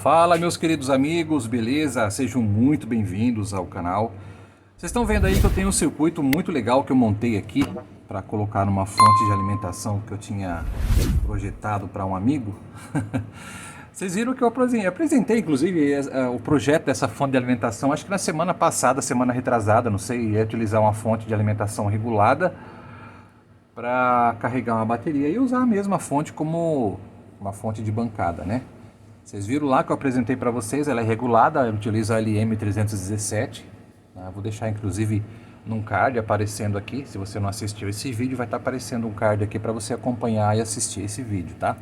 Fala, meus queridos amigos, beleza? Sejam muito bem-vindos ao canal. Vocês estão vendo aí que eu tenho um circuito muito legal que eu montei aqui para colocar numa fonte de alimentação que eu tinha projetado para um amigo. Vocês viram que eu apresentei, inclusive, o projeto dessa fonte de alimentação, acho que na semana passada, semana retrasada, não sei, ia utilizar uma fonte de alimentação regulada para carregar uma bateria e usar a mesma fonte como uma fonte de bancada, né? Vocês viram lá que eu apresentei para vocês, ela é regulada, eu utilizo a LM317, né? Vou deixar inclusive num card aparecendo aqui, se você não assistiu esse vídeo, vai estar aparecendo um card aqui para você acompanhar e assistir esse vídeo, tá?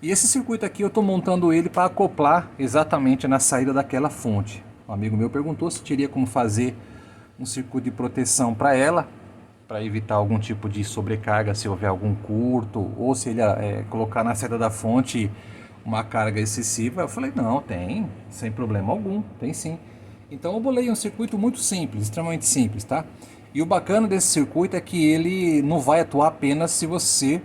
E esse circuito aqui eu estou montando ele para acoplar exatamente na saída daquela fonte. Um amigo meu perguntou se teria como fazer um circuito de proteção para ela, para evitar algum tipo de sobrecarga se houver algum curto, ou se ele colocar na saída da fonte uma carga excessiva. Eu falei, não, tem, sem problema algum, tem sim. Então eu bolei um circuito muito simples, extremamente simples, tá? E o bacana desse circuito é que ele não vai atuar apenas se você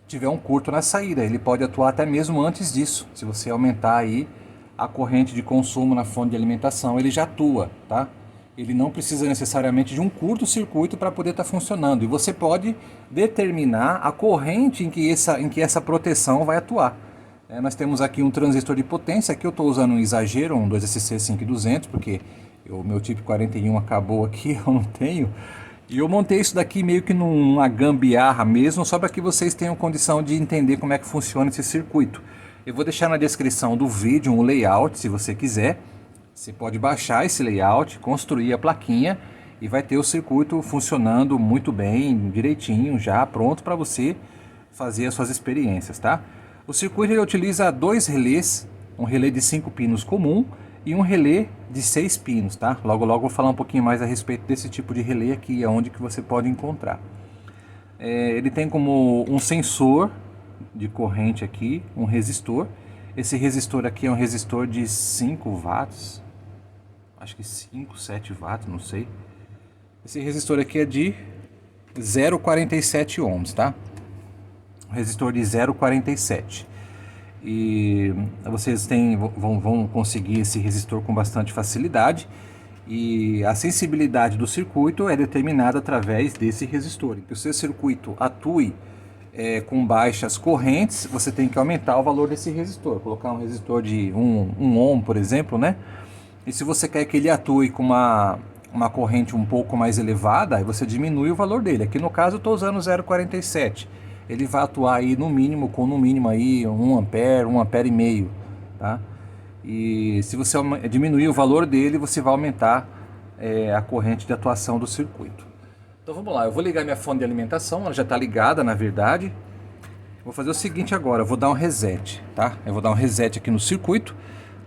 tiver um curto na saída, ele pode atuar até mesmo antes disso. Se você aumentar aí a corrente de consumo na fonte de alimentação, ele já atua, tá? Ele não precisa necessariamente de um curto-circuito para poder estar funcionando. E você pode determinar a corrente em que essa proteção vai atuar. Nós temos aqui um transistor de potência, aqui eu estou usando um exagero, um 2SC5200, porque o meu tipo 41 acabou aqui, eu não tenho. E eu montei isso daqui meio que numa gambiarra mesmo, só para que vocês tenham condição de entender como é que funciona esse circuito. Eu vou deixar na descrição do vídeo um layout, se você quiser. Você pode baixar esse layout, construir a plaquinha e vai ter o circuito funcionando muito bem, direitinho, já pronto para você fazer as suas experiências, tá? O circuito ele utiliza dois relés, um relé de 5 pinos comum e um relé de 6 pinos, tá? Logo logo vou falar um pouquinho mais a respeito desse tipo de relé aqui, aonde que você pode encontrar. Ele tem como um sensor de corrente aqui, um resistor. Esse resistor aqui é um resistor de 5 watts, acho que 5, 7 watts, não sei. Esse resistor aqui é de 0,47 ohms, tá? Um resistor de 0,47. E vocês vão conseguir esse resistor com bastante facilidade. E a sensibilidade do circuito é determinada através desse resistor. Que o seu circuito atue com baixas correntes, você tem que aumentar o valor desse resistor. Colocar um resistor de 1 ohm, por exemplo, né? E se você quer que ele atue com uma corrente um pouco mais elevada, aí você diminui o valor dele. Aqui no caso eu estou usando 0,47. Ele vai atuar aí no mínimo aí 1 ampere, 1 ampere e meio, tá? E se você diminuir o valor dele, você vai aumentar a corrente de atuação do circuito. Então vamos lá, eu vou ligar minha fonte de alimentação, ela já está ligada na verdade. Vou fazer o seguinte agora, eu vou dar um reset, tá? Eu vou dar um reset aqui no circuito,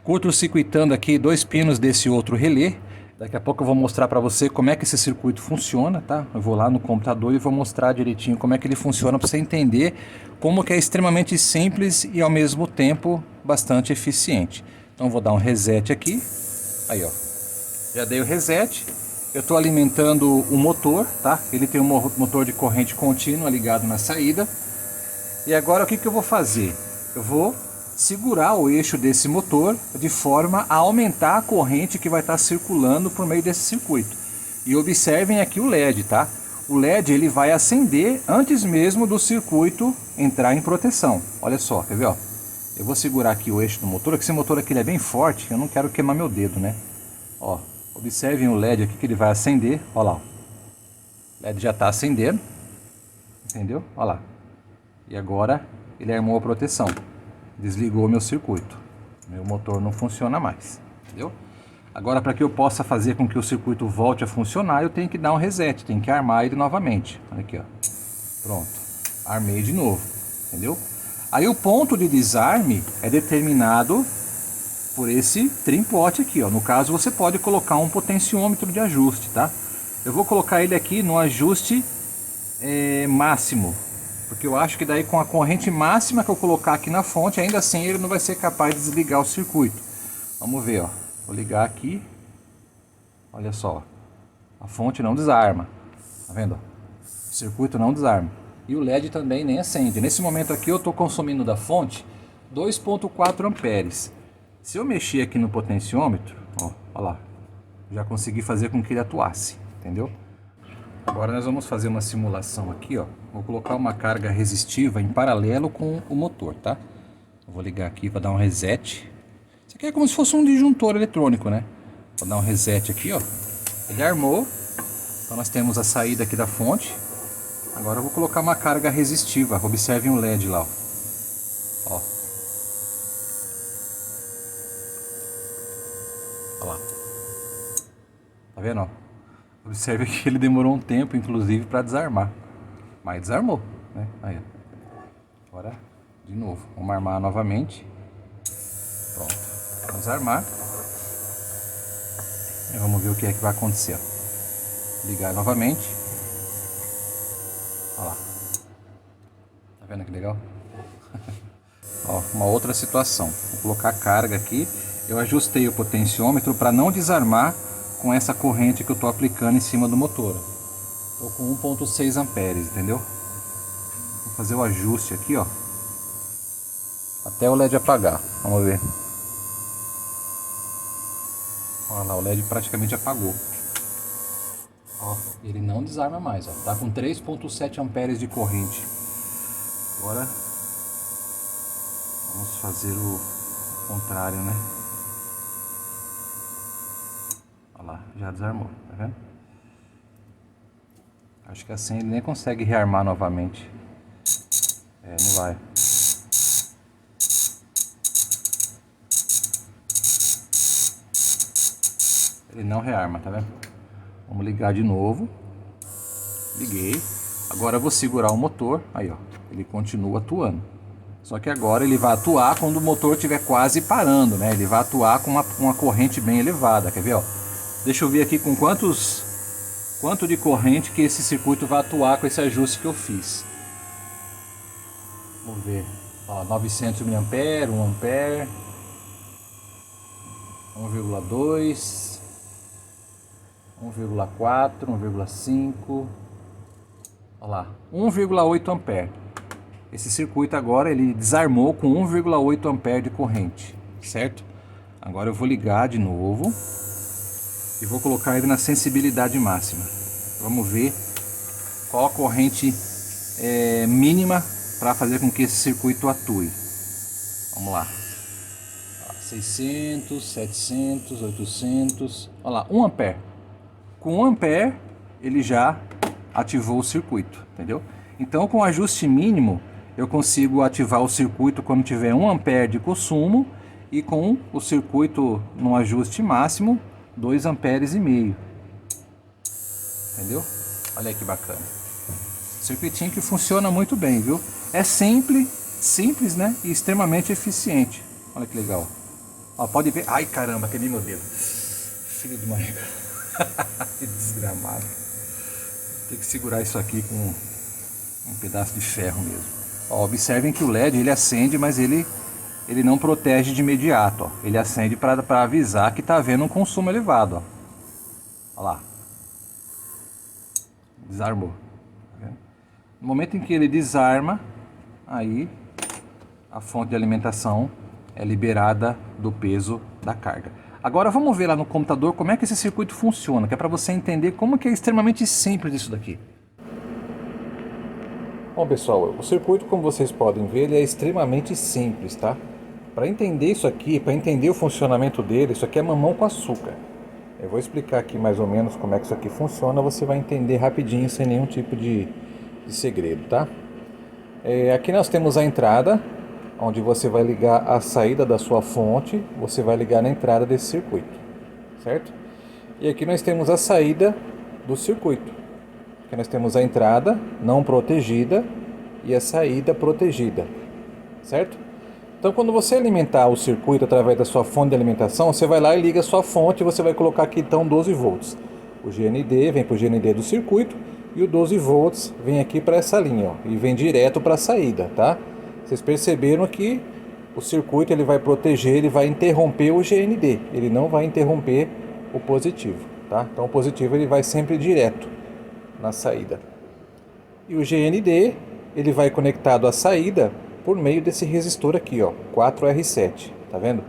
curto-circuitando aqui 2 pinos desse outro relé. Daqui a pouco eu vou mostrar para você como é que esse circuito funciona, tá? Eu vou lá no computador e vou mostrar direitinho como é que ele funciona para você entender como que é extremamente simples e ao mesmo tempo bastante eficiente. Então eu vou dar um reset aqui. Aí, ó. Já dei o reset. Eu estou alimentando o motor, tá? Ele tem um motor de corrente contínua ligado na saída. E agora o que eu vou fazer? Eu vou segurar o eixo desse motor de forma a aumentar a corrente que vai estar circulando por meio desse circuito. E observem aqui o LED, tá? O LED ele vai acender antes mesmo do circuito entrar em proteção. Olha só, quer ver, ó? Eu vou segurar aqui o eixo do motor, que esse motor aqui ele é bem forte, eu não quero queimar meu dedo, né? Ó, observem o LED aqui que ele vai acender, ó lá. Ó. O LED já está acendendo, entendeu? Ó lá. E agora ele armou a proteção. Desligou meu circuito, meu motor não funciona mais, entendeu? Agora, para que eu possa fazer com que o circuito volte a funcionar, eu tenho que dar um reset, tenho que armar ele novamente. Olha aqui, ó. Pronto, armei de novo, entendeu? Aí o ponto de desarme é determinado por esse trimpote aqui, ó. No caso, você pode colocar um potenciômetro de ajuste, tá? Eu vou colocar ele aqui no ajuste máximo. Porque eu acho que daí com a corrente máxima que eu colocar aqui na fonte, ainda assim ele não vai ser capaz de desligar o circuito. Vamos ver, ó. Vou ligar aqui. Olha só. A fonte não desarma. Tá vendo? O circuito não desarma. E o LED também nem acende. Nesse momento aqui eu estou consumindo da fonte 2,4 amperes. Se eu mexer aqui no potenciômetro, ó, ó lá, já consegui fazer com que ele atuasse, entendeu? Agora nós vamos fazer uma simulação aqui, ó. Vou colocar uma carga resistiva em paralelo com o motor, tá? Eu vou ligar aqui para dar um reset. Isso aqui é como se fosse um disjuntor eletrônico, né? Vou dar um reset aqui, ó. Ele armou. Então nós temos a saída aqui da fonte. Agora eu vou colocar uma carga resistiva. Observem o LED lá, ó. Ó. Olha lá. Tá vendo, ó? Observe que ele demorou um tempo, inclusive, para desarmar. Mas desarmou, né? Aí, ó. Agora, de novo. Vamos armar novamente. Pronto. Vamos armar. E vamos ver o que é que vai acontecer, ó. Ligar novamente. Olha lá. Tá vendo que legal? Ó, uma outra situação. Vou colocar a carga aqui. Eu ajustei o potenciômetro para não desarmar com essa corrente que eu estou aplicando em cima do motor. Estou com 1.6 amperes, entendeu? Vou fazer o ajuste aqui, ó. Até o LED apagar. Vamos ver. Olha lá, o LED praticamente apagou. Ó, ele não desarma mais, ó. Tá com 3.7 amperes de corrente. Agora vamos fazer o contrário, né? Olha lá, já desarmou, tá vendo? Acho que assim ele nem consegue rearmar novamente. É, não vai. Ele não rearma, tá vendo? Vamos ligar de novo. Liguei. Agora eu vou segurar o motor. Aí, ó. Ele continua atuando. Só que agora ele vai atuar quando o motor estiver quase parando, né? Ele vai atuar com uma corrente bem elevada. Quer ver, ó? Deixa eu ver aqui com quanto de corrente que esse circuito vai atuar com esse ajuste que eu fiz. Vamos ver. Ó, 900 mA, 1 ampere, 1,2, 1,4, 1,5. Olha lá, 1,8 ampere. Esse circuito agora ele desarmou com 1,8 ampere de corrente, certo? Agora eu vou ligar de novo e vou colocar ele na sensibilidade máxima. Vamos ver qual a corrente mínima para fazer com que esse circuito atue. Vamos lá. 600, 700, 800. Olha lá, 1 ampere. Com 1 ampere ele já ativou o circuito, entendeu? Então com ajuste mínimo eu consigo ativar o circuito quando tiver 1 ampere de consumo e com o circuito no ajuste máximo 2 amperes e meio. Entendeu? Olha aí que bacana. Circuitinho que funciona muito bem, viu? É simples, né? E extremamente eficiente. Olha que legal. Ó, pode ver. Ai caramba, queimei meu dedo. Filho de uma régua. Que desgramado. Tem que segurar isso aqui com um pedaço de ferro mesmo. Ó, observem que o LED ele acende, mas ele não protege de imediato. Ó. Ele acende para avisar que está havendo um consumo elevado. Ó. Olha lá. Desarmou. No momento em que ele desarma, aí a fonte de alimentação é liberada do peso da carga. Agora vamos ver lá no computador como é que esse circuito funciona, que é para você entender como que é extremamente simples isso daqui. Bom pessoal, o circuito, como vocês podem ver, ele é extremamente simples, tá? Para entender isso aqui, para entender o funcionamento dele, isso aqui é mamão com açúcar. Eu vou explicar aqui mais ou menos como é que isso aqui funciona, você vai entender rapidinho, sem nenhum tipo de segredo, tá? Aqui nós temos a entrada, onde você vai ligar a saída da sua fonte, você vai ligar na entrada desse circuito, certo? E aqui nós temos a saída do circuito. Aqui nós temos a entrada não protegida e a saída protegida, certo? Então quando você alimentar o circuito através da sua fonte de alimentação, você vai lá e liga a sua fonte e você vai colocar aqui então 12 volts. O GND vem para o GND do circuito e o 12 volts vem aqui para essa linha, ó, e vem direto para a saída, tá? Vocês perceberam que o circuito ele vai proteger, ele vai interromper o GND, ele não vai interromper o positivo, tá? Então o positivo ele vai sempre direto na saída. E o GND ele vai conectado à saída por meio desse resistor aqui, ó, 4R7, tá vendo?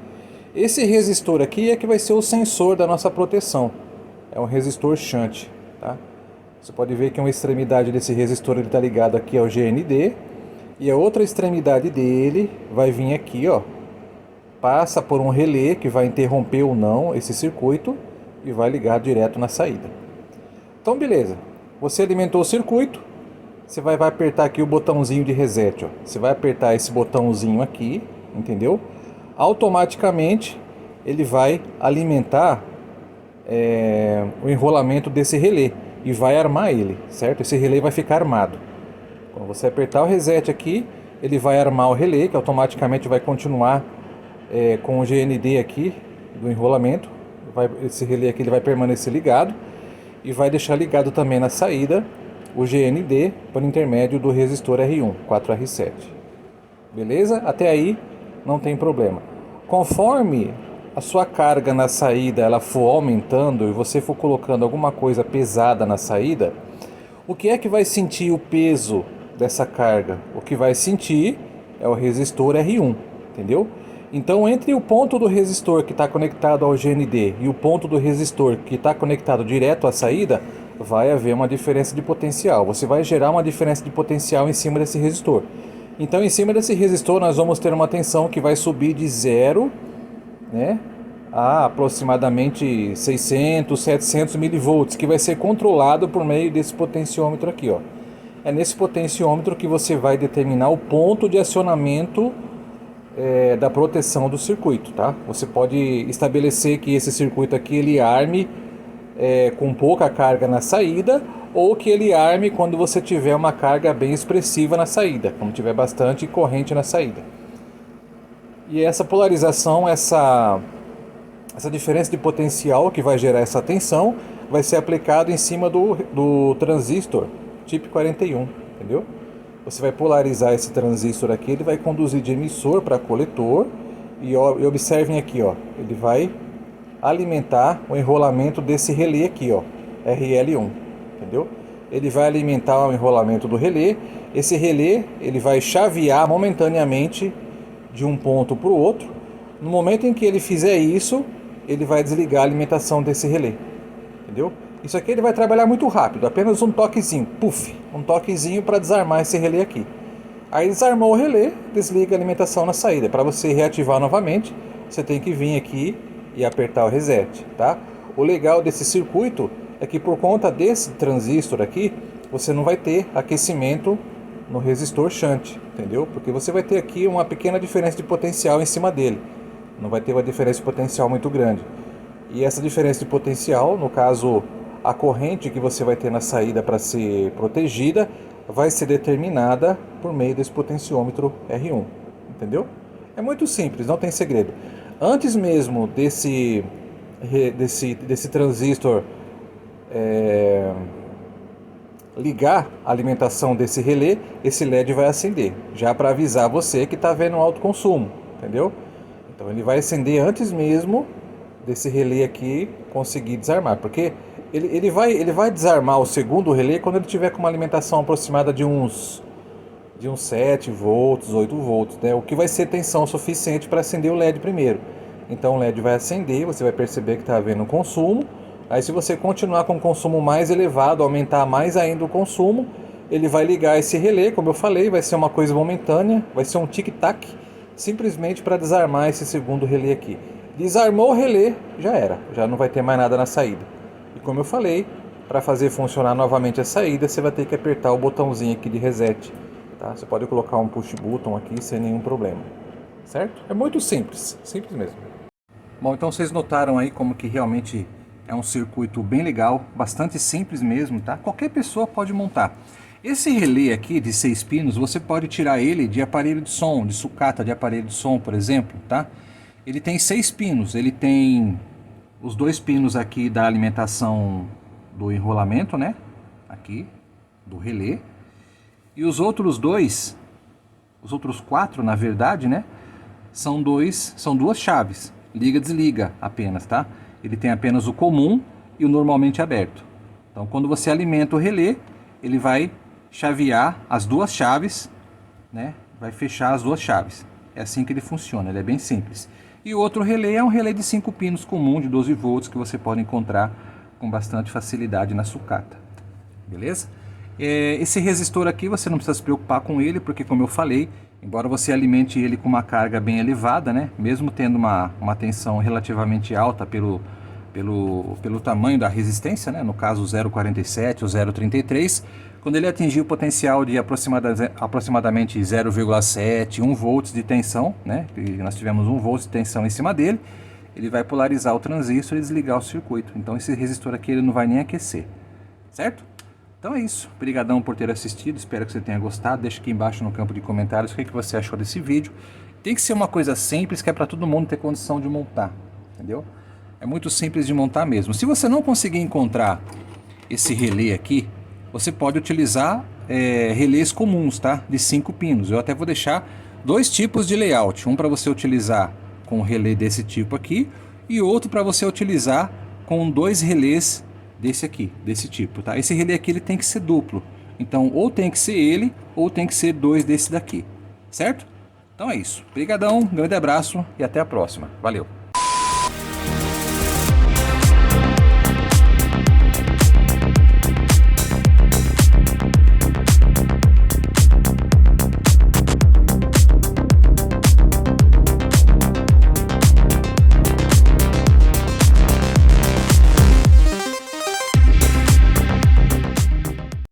Esse resistor aqui é que vai ser o sensor da nossa proteção. É um resistor shunt, tá? Você pode ver que uma extremidade desse resistor está ligado aqui ao GND. E a outra extremidade dele vai vir aqui, ó. Passa por um relé que vai interromper ou não esse circuito e vai ligar direto na saída. Então beleza, você alimentou o circuito, você vai apertar aqui o botãozinho de reset, ó. Você vai apertar esse botãozinho aqui, entendeu? Automaticamente ele vai alimentar o enrolamento desse relé e vai armar ele, certo? Esse relé vai ficar armado. Quando você apertar o reset aqui, ele vai armar o relé, que automaticamente vai continuar com o GND aqui do enrolamento. Esse relé aqui ele vai permanecer ligado e vai deixar ligado também na saída o GND por intermédio do resistor R1, 4R7. Beleza? Até aí não tem problema. Conforme a sua carga na saída ela for aumentando e você for colocando alguma coisa pesada na saída, o que é que vai sentir o peso dessa carga? O que vai sentir é o resistor R1, entendeu? Então, entre o ponto do resistor que está conectado ao GND e o ponto do resistor que está conectado direto à saída, vai haver uma diferença de potencial. Você vai gerar uma diferença de potencial em cima desse resistor. Então, em cima desse resistor, nós vamos ter uma tensão que vai subir de 0, né, a aproximadamente 600, 700 milivolts, que vai ser controlado por meio desse potenciômetro aqui, ó. É nesse potenciômetro que você vai determinar o ponto de acionamento da proteção do circuito, tá? Você pode estabelecer que esse circuito aqui ele arme com pouca carga na saída, ou que ele arme quando você tiver uma carga bem expressiva na saída, quando tiver bastante corrente na saída. E essa polarização, essa diferença de potencial que vai gerar essa tensão, vai ser aplicado em cima do transistor tipo 41, entendeu? Você vai polarizar esse transistor aqui, ele vai conduzir de emissor para coletor e observem aqui, ó, ele vai alimentar o enrolamento desse relé aqui, ó, RL1, entendeu? Ele vai alimentar o enrolamento do relé. Esse relé ele vai chavear momentaneamente de um ponto para o outro. No momento em que ele fizer isso, ele vai desligar a alimentação desse relé, entendeu? Isso aqui ele vai trabalhar muito rápido, apenas um toquezinho, puff, um toquezinho para desarmar esse relé aqui. Aí desarmou o relé, desliga a alimentação na saída. Para você reativar novamente, você tem que vir aqui e apertar o reset, tá? O legal desse circuito é que por conta desse transistor aqui, você não vai ter aquecimento no resistor shunt, entendeu? Porque você vai ter aqui uma pequena diferença de potencial em cima dele. Não vai ter uma diferença de potencial muito grande. E essa diferença de potencial, no caso, a corrente que você vai ter na saída para ser protegida, vai ser determinada por meio desse potenciômetro R1, entendeu? É muito simples, não tem segredo. Antes mesmo desse transistor ligar a alimentação desse relé, esse LED vai acender, já para avisar você que está vendo um alto consumo, entendeu? Então ele vai acender antes mesmo desse relé aqui conseguir desarmar, porque ele vai desarmar o segundo relé quando ele tiver com uma alimentação aproximada de uns 7 volts, 8 volts, né? O que vai ser tensão suficiente para acender o LED primeiro. Então o LED vai acender, você vai perceber que está havendo um consumo. Aí se você continuar com o consumo mais elevado, aumentar mais ainda o consumo, ele vai ligar esse relé, como eu falei, vai ser uma coisa momentânea, vai ser um tic-tac, simplesmente para desarmar esse segundo relé aqui. Desarmou o relé, já era, já não vai ter mais nada na saída. E como eu falei, para fazer funcionar novamente a saída, você vai ter que apertar o botãozinho aqui de reset. Tá? Você pode colocar um push button aqui sem nenhum problema. Certo? É muito simples, simples mesmo. Bom, então vocês notaram aí como que realmente é um circuito bem legal, bastante simples mesmo, tá? Qualquer pessoa pode montar. Esse relé aqui de 6 pinos, você pode tirar ele de aparelho de som, de sucata de aparelho de som, por exemplo, tá? Ele tem 6 pinos, ele tem os 2 pinos aqui da alimentação do enrolamento, né? Aqui, do relé. E os outros 4, na verdade, né? São duas chaves, liga e desliga apenas, tá? Ele tem apenas o comum e o normalmente aberto. Então, quando você alimenta o relé, ele vai chavear as duas chaves, né? Vai fechar as duas chaves. É assim que ele funciona, ele é bem simples. E o outro relé é um relé de 5 pinos comum, de 12 volts, que você pode encontrar com bastante facilidade na sucata. Beleza? Esse resistor aqui você não precisa se preocupar com ele, porque como eu falei, embora você alimente ele com uma carga bem elevada, né, mesmo tendo uma tensão relativamente alta pelo tamanho da resistência, né, no caso 0,47 ou 0,33, quando ele atingir o potencial de aproximadamente 0,7, 1 volts de tensão, né, e nós tivemos 1 volt de tensão em cima dele, ele vai polarizar o transistor e desligar o circuito. Então esse resistor aqui ele não vai nem aquecer, certo? Então é isso. Obrigadão por ter assistido, espero que você tenha gostado. Deixa aqui embaixo no campo de comentários o que você achou desse vídeo. Tem que ser uma coisa simples, que é para todo mundo ter condição de montar, entendeu? É muito simples de montar mesmo. Se você não conseguir encontrar esse relé aqui, você pode utilizar relés comuns, tá? De 5 pinos. Eu até vou deixar 2 tipos de layout. Um para você utilizar com um relé desse tipo aqui, e outro para você utilizar com 2 relés desse aqui, desse tipo, tá? Esse relé aqui ele tem que ser duplo. Então, ou tem que ser ele, ou tem que ser 2 desse daqui, certo? Então é isso. Obrigadão, grande abraço e até a próxima. Valeu!